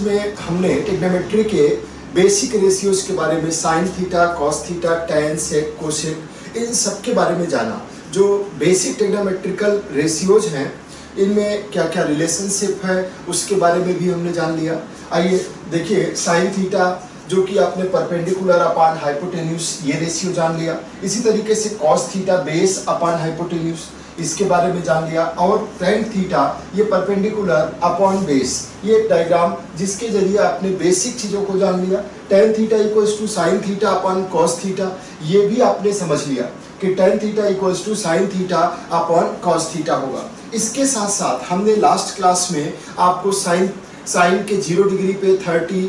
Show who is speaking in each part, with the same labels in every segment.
Speaker 1: में हमने ट्रिग्नोमेट्री के बेसिक रेशियोज के बारे में sine theta, cos theta, tan, sec, cosec, इन सब के बारे में जाना। जो बेसिक ट्रिग्नोमेट्रिकल रेशियोज हैं इनमें क्या क्या रिलेशनशिप है उसके बारे में भी हमने जान लिया। आइए देखिए, साइन थीटा जो कि आपने परपेंडिकुलर अपान हाइपोटेन्यूज ये रेशियो जान लिया। इसी तरीके से cos theta base upon hypotenuse इसके बारे में जान लिया। और टैन थीटा ये परपेंडिकुलर अपॉन बेस, ये डायग्राम जिसके जरिए आपने बेसिक चीज़ों को जान लिया। Tan theta equals to sine theta upon cos theta, ये भी आपने समझ लिया कि tan theta equals to sine theta upon cos theta होगा। इसके साथ साथ हमने लास्ट क्लास में आपको साइन के 0 डिग्री पे 30,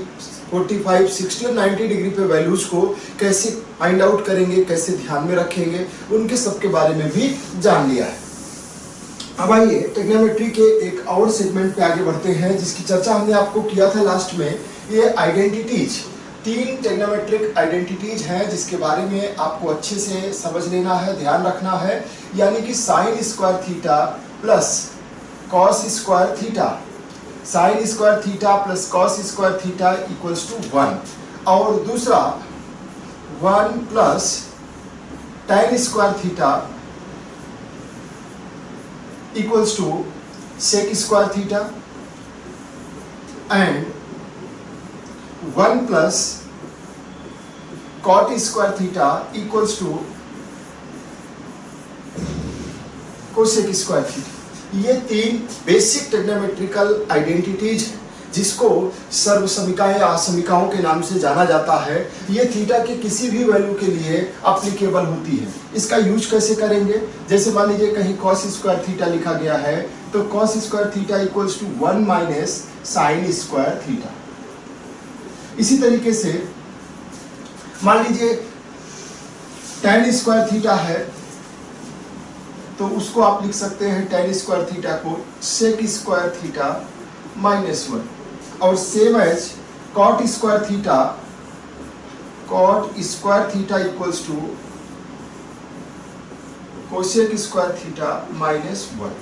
Speaker 1: 45, 60 और 90 डिग्री पे वैल्यूज को कैसे फाइंड आउट करेंगे, कैसे ध्यान में रखेंगे, उनके सब के बारे में भी जान लिया है। अब आइए ट्रिग्नोमेट्री के एक और सेगमेंट पे आगे बढ़ते हैं जिसकी चर्चा हमने आपको किया था लास्ट में। ये आइडेंटिटीज, 3 ट्रिग्नोमेट्रिक आइडेंटिटीज हैं जिसके बारे में आपको अच्छे से समझ लेना है, ध्यान रखना है। यानी कि sine square theta plus cos square theta, sine square theta plus cos square theta equals to 1, और दूसरा 1 plus tan square theta equals to sec square theta, and 1 plus cot square theta equals to cosec square theta. ये 3 basic trigonometrical identities हैं जिसको सर्वसमीकाएं असमीकाओं के नाम से जाना जाता है। ये थीटा के किसी भी वैल्यू के लिए एप्लीकेबल होती है। इसका यूज कैसे करेंगे, जैसे मान लीजिए कहीं कॉस स्क्वायर थीटा लिखा गया है तो cos square theta equals to 1 minus sine square theta. इसी तरीके से मान लीजिए टैन स्क्वायर थीटा है तो उसको आप लिख सकते हैं टैन स्क्वायर थीटा को सेक स्क्वायर थीटा माइनस 1, और same as cot square theta equals to cosec square theta minus 1।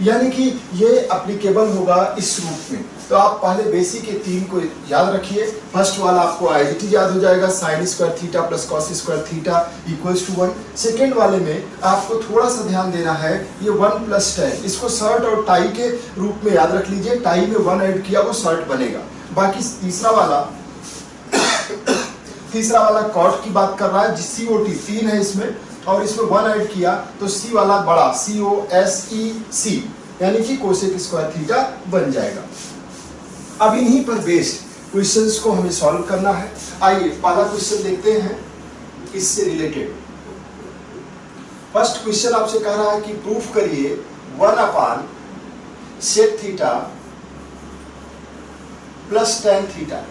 Speaker 1: यानी कि ये एप्लीकेबल होगा इस रूप में। तो आप पहले बेसिक के 3 को याद रखिए। फर्स्ट वाला आपको आइडेंटिटी याद हो जाएगा, sine square theta plus cos square theta equals to 1। Second वाले में आपको थोड़ा सा ध्यान देना है, ये 1 प्लस टैन, इसको शर्ट और टाई के रूप में याद रख लीजिए। टाई में 1 ऐड किया वो शर्ट बनेगा। बाकी तीसरा वाला कॉट की बात कर रहा है, COT 3 है इसमें, और इसमें 1 ऐड किया तो C वाला बड़ा COSEC यानी कि कोसेक स्क्वायर थीटा बन जाएगा। अब इन्हीं पर बेस्ड क्वेश्चंस को हमें सॉल्व करना है। आइए पहला क्वेश्चन देखते हैं इससे रिलेटेड। फर्स्ट क्वेश्चन आपसे कह रहा है कि प्रूफ करिए 1 upon sec theta plus tan theta,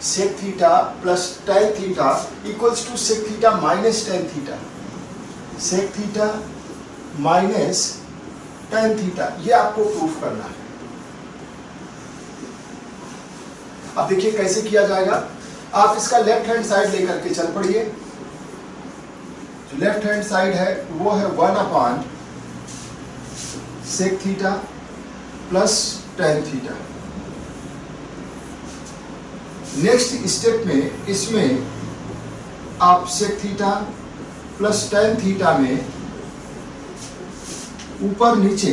Speaker 1: sec theta plus tan theta equals to sec theta minus tan theta, sec theta minus tan theta, ये आपको प्रूफ करना है। अब देखिए कैसे किया जाएगा। आप इसका लेफ्ट हैंड साइड लेकर के चल पड़िए। जो लेफ्ट हैंड साइड है वो है 1 upon sec theta plus tan theta. Next step में इसमें आप sec theta plus tan theta में ऊपर नीचे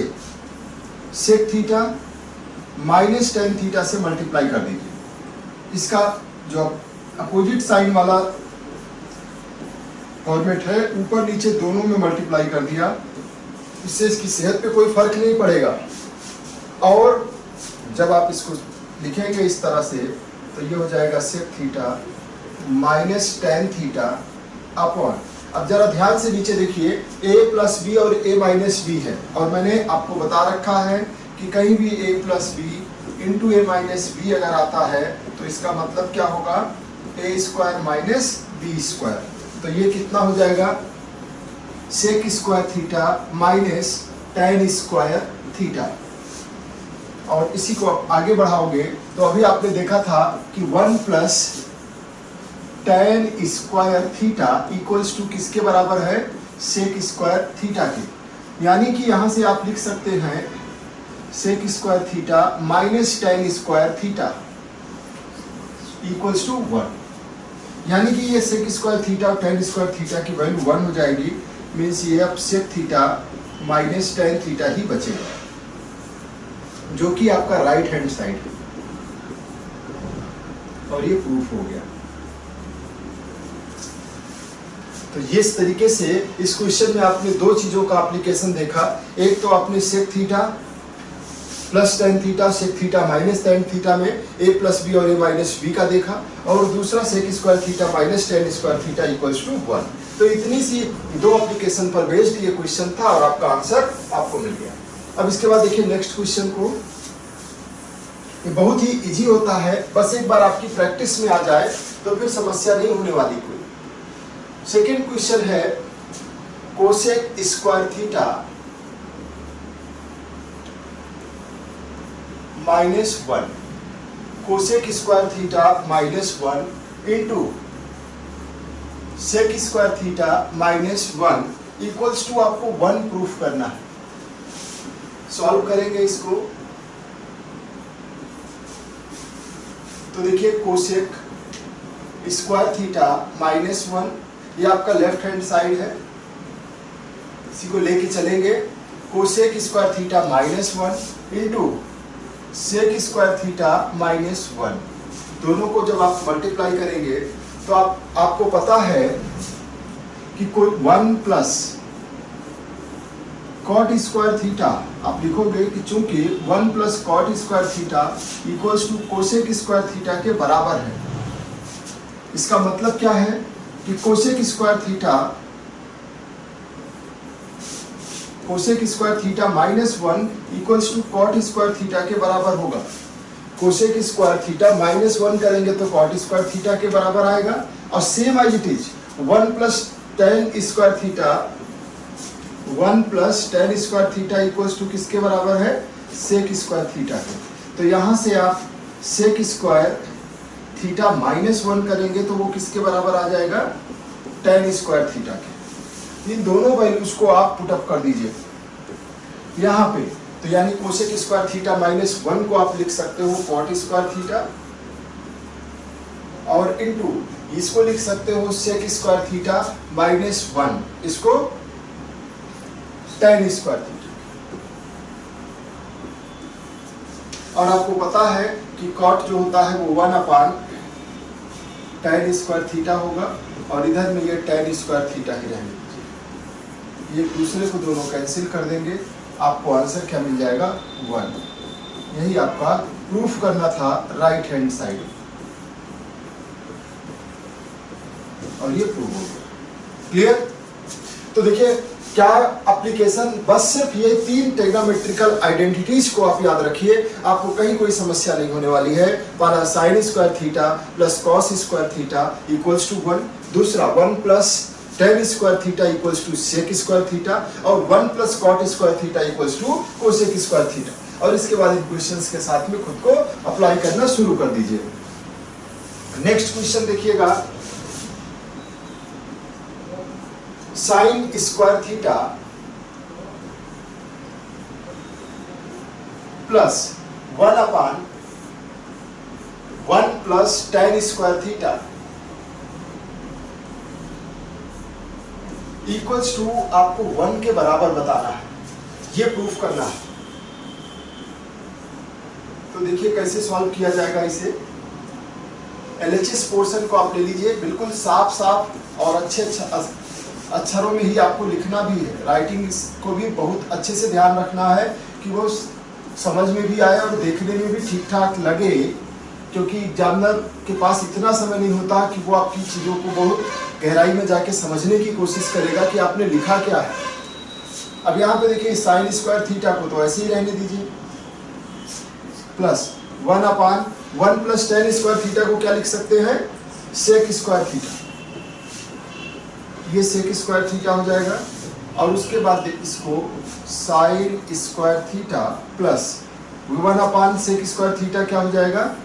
Speaker 1: sec theta minus tan theta से मल्टीप्लाई कर दीजिए। इसका जो अपोजिट साइन वाला फॉर्मेट है, ऊपर नीचे दोनों में मल्टीप्लाई कर दिया। इससे इसकी सेहत पे कोई फर्क नहीं पड़ेगा। और जब आप इसको लिखेंगे इस तरह से तो ये हो जाएगा sec theta minus tan theta upon, अब जरा ध्यान से नीचे देखिए, a प्लस बी और a माइनस बी है, और मैंने आपको बता रखा है कि कहीं भी a plus b into a minus b अगर आता है तो इसका मतलब क्या होगा, a square minus b square. तो ये कितना हो जाएगा, sec square theta minus tan square theta. और इसी को आगे बढ़ाओगे तो अभी आपने देखा था कि 1 plus tan square theta equals to किसके बराबर है, सेक स्क्वायर थीटा के। यानी कि यहाँ से आप लिख सकते हैं sec square theta minus tan square theta equals to 1। यानी कि ये सेक स्क्वायर थीटा और टेन स्क्वायर थीटा की वैल्यू 1 हो जाएगी। मीन्स ये अब sec theta minus tan theta ही बचेगा, जो कि आपका राइट हैंड साइड है। और ये प्रूफ हो गया। तो ये इस तरीके से इस क्वेश्चन में आपने दो चीजों का एप्लीकेशन देखा। एक तो आपने sec theta plus tan theta, sec theta minus tan theta में ए प्लस बी और ए माइनस बी का देखा, और दूसरा sec square theta minus tan square theta equals to 1। तो इतनी सी दो एप्लीकेशन पर बेस्ड ये क्वेश्चन था और आपका आंसर आपको मिल गया। अब इसके बाद देखिए नेक्स्ट क्वेश्चन को। ये बहुत ही इजी होता है, बस एक बार आपकी प्रैक्टिस में आ जाए तो फिर समस्या नहीं होने वाली कोई। सेकेंड क्वेश्चन है cosec square theta -1, cosec square theta -1 into sec square theta -1 equals to आपको 1 प्रूफ करना है। सॉल्व करेंगे इसको। तो देखिए कोसेक स्क्वायर थीटा -1, ये आपका लेफ्ट हैंड साइड है, इसी को लेके चलेंगे। Cosec square theta -1 into sec square theta -1, दोनों को जब आप मल्टीप्लाई करेंगे तो आपको पता है कि कोई 1 प्लस कॉट स्क्वायर थीटा, आप लिखोगे कि चूंकि 1 plus cot square theta equals to cosec square theta के बराबर है। इसका मतलब क्या है कि cosec square theta -1 equals to cot square theta के बराबर होगा। कोसेक स्क्वायर थीटा -1 करेंगे तो कॉट स्क्वायर थीटा के बराबर आएगा, और same as it is 1 plus tan square theta equals to किसके बराबर है? सेक स्क्वायर थीटा के। तो यहां से आप सेक स्क्वायर थीटा -1 करेंगे तो वो किसके बराबर आ जाएगा? टेन स्क्वायर थीटा के। इन दोनों वैल्यूज को आप पुटअप कर दीजिए यहाँ पे। तो यानी कोसेक स्क्वायर थीटा -1 को आप लिख सकते हो कॉट स्क्वायर थीटा, और इनटू इसको लिख सकते हो सेक स्क्वायर थीटा -1, इसको टेन स्क्वायर थीटा। और आपको पता है कि कॉट जो होता है वो 1/tan स्क्वायर थीटा होगा, और इधर में ये टेन स्क्वायर थीटा ही रहेंगे। ये दूसरे को दोनों कैंसिल कर देंगे, आपको आंसर क्या मिल जाएगा? 1। यही आपका प्रूफ करना था राइट हैंड साइड, और ये प्रूफ हो गया। क्लियर? तो देखिए क्या एप्लीकेशन, बस सिर्फ ये 3 ट्रिग्नोमेट्रिकल आइडेंटिटीज को आप याद रखिए, आपको कहीं कोई समस्या नहीं होने वाली है। पहला sine square theta plus cos square theta equals to 1, दूसरा 1 plus tan square theta equals to sec square theta, और 1 plus cot square theta equals to cosec square theta. और इसके बाद इन क्वेश्चंस के साथ में खुद को अप्लाई करना शुरू कर दीजिए। नेक्स्ट क्वेश्चन देखिएगा, sine square theta plus 1/1 plus tan square theta equals to आपको 1 के बराबर बताना है, ये प्रूफ करना है। तो देखिए कैसे सॉल्व किया जाएगा इसे। LHS पोर्शन को आप ले लीजिए, बिल्कुल साफ साफ और अच्छे अक्षरों में ही आपको लिखना भी है। राइटिंग को भी बहुत अच्छे से ध्यान रखना है कि वो समझ में भी आए और देखने में भी ठीक ठाक लगे, क्योंकि एग्जामिनर के पास इतना समय नहीं होता कि वो आपकी चीज़ों को बहुत गहराई में जाके समझने की कोशिश करेगा कि आपने लिखा क्या है। अब यहाँ पे देखिए साइन स्क्वायर थीटा को तो ऐसे ही रहने दीजिए, plus 1/1 plus tan square theta को क्या लिख सकते हैं? Sec square theta. ये सेक स्क्वायर थीटा हो जाएगा, और उसके बाद इसको साइन स्क्वायर थीटा प्लस 1/सेक स्क्वायर थीटा क्या हो जाएगा?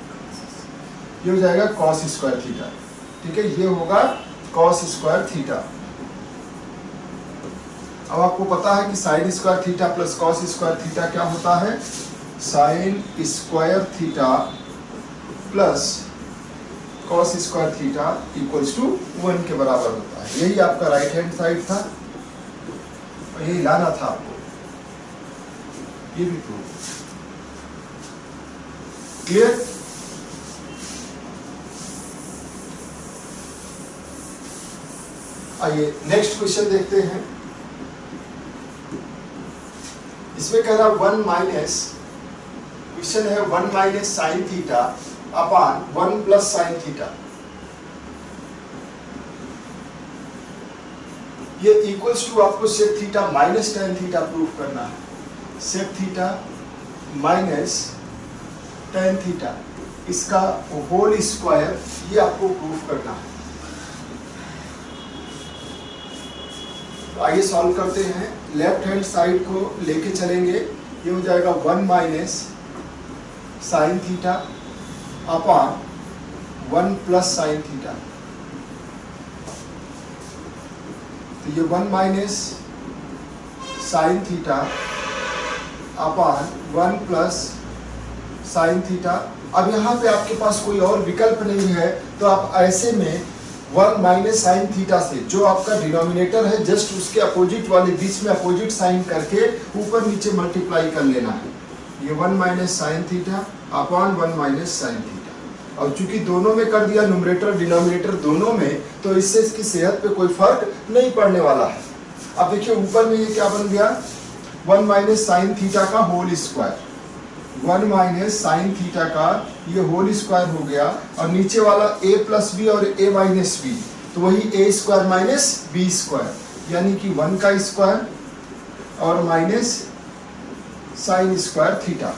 Speaker 1: ये हो जाएगा कॉस स्क्वायर थीटा। ठीक है, ये होगा कॉस स्क्वायर थीटा। अब आपको पता है कि sine square theta plus cos square theta क्या होता है? Sine square theta plus cos square theta equals to 1 के बराबर होता है। यही आपका राइट हैंड साइड था और यही लाना था आपको, ये भी प्रूव। क्लियर? आइए नेक्स्ट क्वेश्चन देखते हैं। इसमें कह रहा 1 माइनस, क्वेश्चन है 1 minus sine theta upon 1 plus sine theta, ये इक्वल्स टू आपको sec theta minus tan theta prove करना है। Sec theta minus tan theta, इसका होल स्क्वायर, ये आपको प्रूव करना है। तो आइए सॉल्व करते हैं। लेफ्ट हैंड साइड को लेके चलेंगे, ये हो जाएगा 1 minus sine theta upon 1 plus sine theta. तो ये 1 minus sine theta upon 1 plus sine theta. अब यहाँ पे आपके पास कोई और विकल्प नहीं है, तो आप ऐसे में 1 माइनस साइन थीटा से जो आपका डिनोमिनेटर है जस्ट उसके अपोजिट वाले बीच में अपोजिट साइन करके ऊपर नीचे मल्टीप्लाई कर लेना है। ये 1 minus sine theta upon 1 minus sine theta. और चूंकि दोनों में कर दिया, न्यूमरेटर डिनोमिनेटर दोनों में, तो इससे इसकी सेहत पे कोई फर्क नहीं पड़ने वाला है। अब देखिए ऊपर में ये क्या बन गया, 1 माइनस साइन थीटा का whole square, 1 minus sine theta का ये होल स्क्वायर हो गया, और नीचे वाला a प्लस बी और a माइनस बी, तो वही a square minus b square, यानी कि 1 का स्क्वायर और minus sine square theta.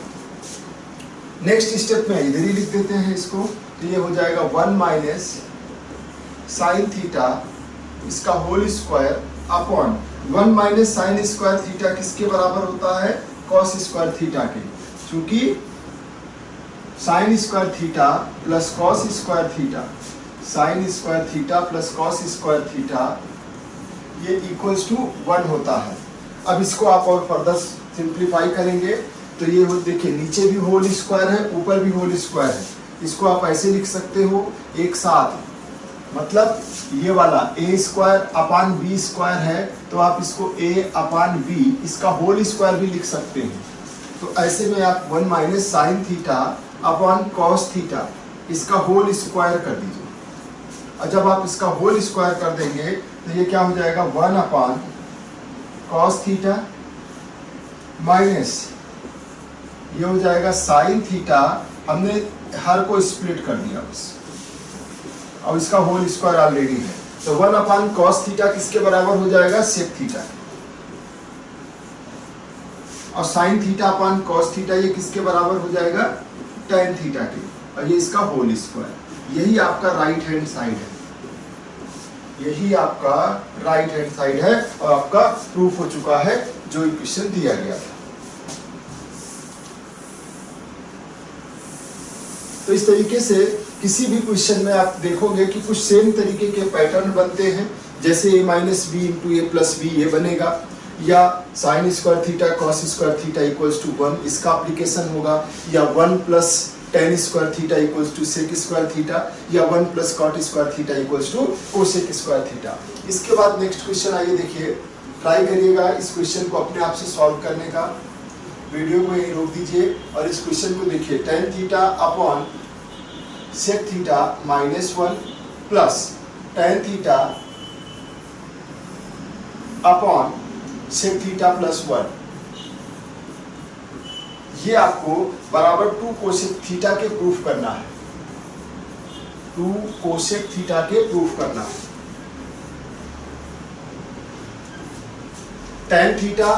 Speaker 1: Next step में इधर ही लिख देते हैं इसको, तो ये हो जाएगा 1 माइनस साइन थीटा, इसका whole square upon 1 minus sine square theta किसके बराबर होता है, कॉस स्क्वायर थीटा के। चूंकि sine square theta plus cos square theta, sine square theta plus cos square theta, ये इक्वल्स टू 1 होता है। अब इसको आप और फर्दर सिंप्लीफाई करेंगे तो ये हो, देखिए नीचे भी होल स्क्वायर है, ऊपर भी होल स्क्वायर है। इसको आप ऐसे लिख सकते हो एक साथ, मतलब ये वाला a square upon b square है, तो आप इसको a अपान बी, इसका होल स्क्वायर भी लिख सकते हैं। तो ऐसे में आप 1 minus sine theta upon cos theta, इसका होल स्क्वायर कर दीजिए। और जब आप इसका होल स्क्वायर कर देंगे तो ये क्या हो जाएगा, 1 अपान कॉस थीटा माइनस ये हो जाएगा साइन थीटा, हमने हर को स्प्लिट कर दिया बस, और इसका होल स्क्वायर ऑलरेडी है। तो 1 अपान कॉस थीटा किसके बराबर हो जाएगा, सेक थीटा। और sign theta upon cos theta ये किसके बराबर हो जाएगा, टेन थीटा के, और ये इसका होल स्क्वायर। यही आपका राइट हैंड साइड है, यही आपका राइट हैंड साइड है, और आपका प्रूफ हो चुका है जो इक्वेशन दिया गया था। तो इस तरीके से किसी भी क्वेश्चन में आप देखोगे कि कुछ सेम तरीके के पैटर्न बनते हैं, जैसे a minus b into a plus b ये बनेगा, या sine square theta cos square theta equals to 1, इसका एप्लीकेशन होगा, या 1 plus tan square theta equals to sec square theta, या 1 plus cot square theta equals to cosec square theta. इसके बाद next question आइए देखिए, ट्राई करिएगा इस क्वेश्चन को अपने आप से सॉल्व करने का। वीडियो को यहीं रोक दीजिए और इस क्वेश्चन को देखिए। Tan theta upon sec theta minus 1 plus tan theta upon sec theta plus 1, ये आपको बराबर 2 कोसेक थीटा के प्रूफ करना है, 2 कोसेक थीटा के प्रूफ करना है। Tan theta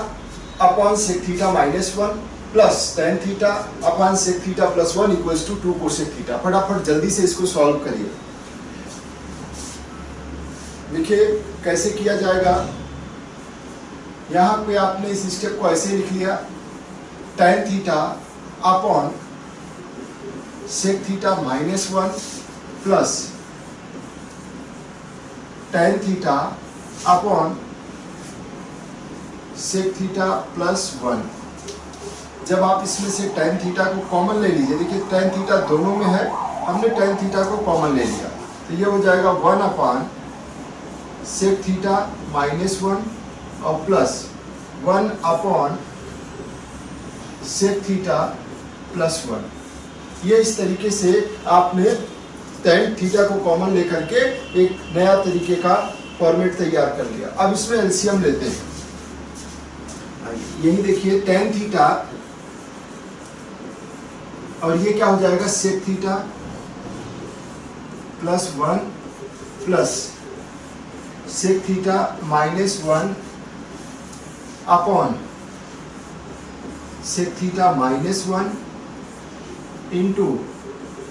Speaker 1: upon sec theta minus 1 plus tan theta upon sec theta plus 1 equals to 2 cosec theta. फटाफट जल्दी से इसको सॉल्व करिए। देखिए कैसे किया जाएगा। यहाँ पे आपने इस स्टेप को ऐसे लिख लिया, tan theta upon sec theta minus 1 plus tan theta upon sec theta plus 1। जब आप इसमें से tan थीटा को कॉमन ले लीजिए, देखिए tan थीटा दोनों में है, हमने tan थीटा को कॉमन ले लिया, तो ये हो जाएगा 1 अपान सेक थीटा -1 और प्लस 1 अपॉन सेक थीटा +1। ये इस तरीके से आपने tan थीटा को कॉमन लेकर के एक नया तरीके का फॉर्मेट तैयार कर लिया। अब इसमें एलसीएम लेते हैं। यही देखिए tan थीटा और ये क्या हो जाएगा sec theta +1 plus sec theta -1 upon sec theta -1 into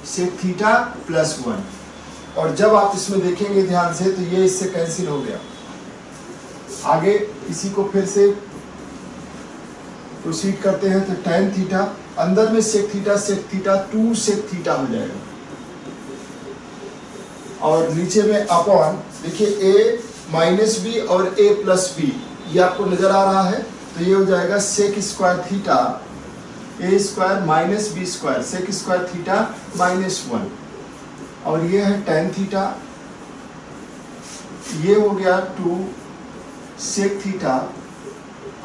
Speaker 1: sec theta +1। और जब आप इसमें देखेंगे ध्यान से तो ये इससे कैंसिल हो गया। आगे इसी को फिर से प्रोसीड करते हैं, तो tan थीटा अंदर में सेक थीटा 2 सेक थीटा हो जाएगा और नीचे में अपॉन देखिए a माइनस बी और a प्लस बी, ये आपको नजर आ रहा है, तो ये हो जाएगा sec square theta a square minus b square sec square theta -1 और ये है tan थीटा, ये हो गया 2 सेक थीटा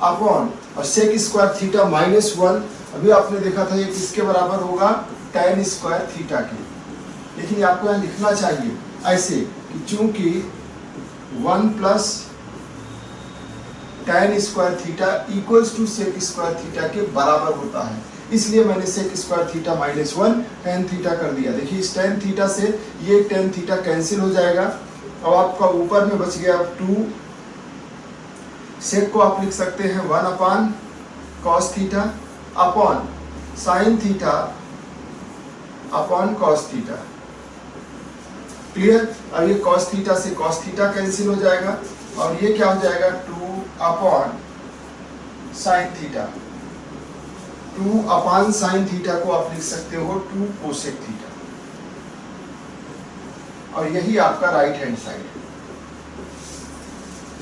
Speaker 1: अपॉन और सेक स्क्वायर थीटा -1 अभी आपने देखा था ये किसके बराबर होगा tan स्क्वायर थीटा के। लेकिन आपको यहाँ लिखना चाहिए ऐसे कि चूंकि 1 plus tan square theta equals to sec square theta के बराबर होता है, इसलिए मैंने sec square theta -1 tan theta कर दिया। देखिए इस tan थीटा से ये tan थीटा कैंसिल हो जाएगा और आपका ऊपर में बच गया 2। सेक को आप लिख सकते हैं 1 अपान cos theta upon sine theta upon cos theta. Clear? अब ये कॉस थीटा से कॉस थीटा कैंसिल हो जाएगा और ये क्या हो जाएगा 2 अपॉन साइन थीटा। 2 अपान साइन थीटा को आप लिख सकते हो 2 कोसेक थीटा और यही आपका राइट हैंड साइड है।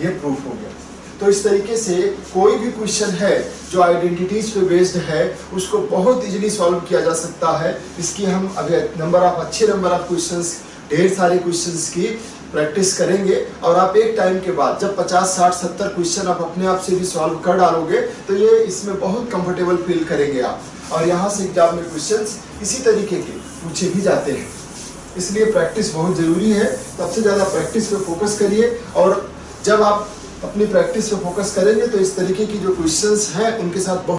Speaker 1: ये प्रूफ हो गया। तो इस तरीके से कोई भी क्वेश्चन है जो आइडेंटिटीज पे बेस्ड है उसको बहुत इजीली सॉल्व किया जा सकता है। इसकी हम अभी अच्छे नंबर ऑफ क्वेश्चंस, ढेर सारे क्वेश्चंस की प्रैक्टिस करेंगे और आप एक टाइम के बाद जब 50, 60, 70 क्वेश्चन आप अपने आप से भी सॉल्व कर डालोगे तो ये इसमें बहुत कंफर्टेबल फील करेंगे आप। और यहाँ से एग्जाम में क्वेश्चंस इसी तरीके के पूछे भी जाते हैं, इसलिए प्रैक्टिस बहुत ज़रूरी है। सबसे ज़्यादा प्रैक्टिस पे फोकस करिए और जब आप अपनी प्रैक्टिस पे फोकस करेंगे तो इस तरीके की जो क्वेश्चंस हैं उनके साथ बहुत